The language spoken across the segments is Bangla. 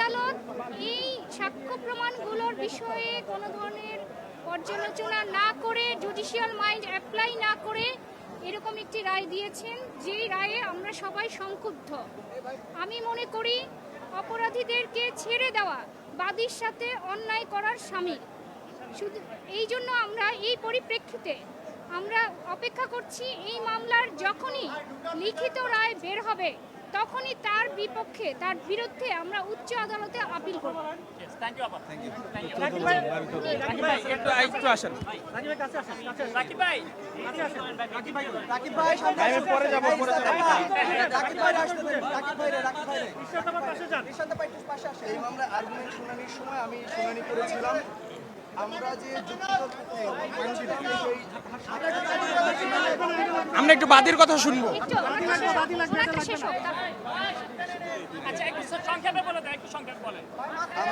আদালত এই সাক্ষ্য প্রমাণগুলোর বিষয়ে কোনো ধরনের পর্যালোচনা না করে, জুডিশিয়াল মাইন্ড অ্যাপ্লাই না করে এরকম একটি রায় দিয়েছেন, যেই রায়ে আমরা সবাই সংক্ষুব্ধ। আমি মনে করি অপরাধীদেরকে ছেড়ে দেওয়া বাদীর সাথে অন্যায় করার শামিল। শুধু এই জন্য আমরা এই পরিপ্রেক্ষিতে আমরা অপেক্ষা করছি এই মামলার যখনই লিখিত রায় বের হবে তখনই তার বিপক্ষে, তার বিরুদ্ধে আমরা উচ্চ আদালতে আপিল করব। এই মামলার আর্গুমেন্ট শুনানির সময় আমি শুনানি করেছিলাম। আমরা যে আমরা একটু বাদীর কথা শুনবো।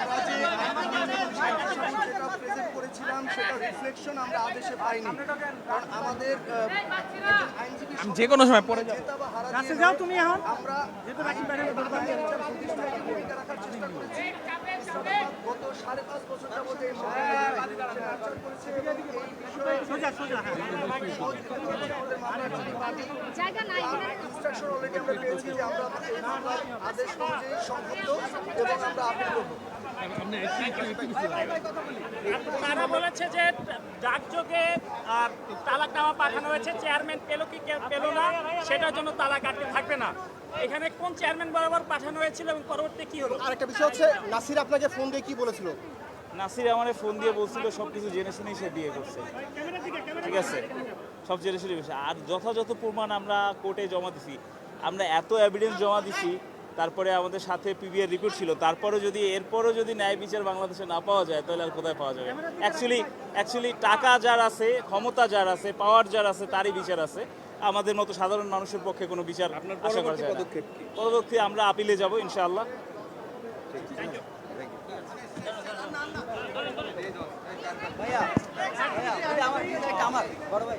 আমরা যে প্রেজেন্ট করেছিলাম সেটা রিফ্লেকশন আমরা আদেশে পাইনি, কারণ আমাদের আইনজীবী যে কোনো সময় পড়ে যাবো। আমরা ভূমিকা রাখার চেষ্টা করেছি। গত 5.5 বছর যাবত এই ইনস্ট্রাকশন অলরেডি আমরা পেয়েছি যে আমরা এই মামলার আদেশ অনুযায়ী সংক্ষুব্ধ এবং আমরা আপিল করব। তারা বলেছে যে ডাকযোগে তালাকনামা পাঠানো হয়েছে, চেয়ারম্যান পেল কি পেল না সেটার জন্য তালাক আটকে থাকবে না। এখানে কোন চেয়ারম্যান বরাবর পাঠানো হয়েছিল এবং পরবর্তী কি হলো? আরেকটা বিষয় হচ্ছে, নাসির আপনাকে ফোন দিয়ে কি বলেছিল? নাসির আমারে ফোন দিয়ে বলছিল সব কিছু জেনে শুনেই সে বিয়ে করছে, ঠিক আছে, সব জেনে শুনে বিষয়। আর যথাযথ প্রমাণ আমরা কোর্টে জমা দিছি, আমরা এত এভিডেন্স জমা দিছি, তারপরে আমাদের সাথে পিবিআর রিপোর্ট ছিল, তারপরে যদি এরপরও যদি ন্যায় বিচার বাংলাদেশে না পাওয়া যায় তাহলে আর কোথায় পাওয়া যাবে? অ্যাকচুয়ালি টাকা যার আছে, ক্ষমতা যার আছে, পাওয়ার যার আছে তারই বিচার আছে। আমাদের মতো সাধারণ মানুষের পক্ষে কোনো বিচার আশা করা যায় না। পরবর্তী আমরা আপিলে যাব ইনশাআল্লাহ। ভাইয়া আমার বড় ভাই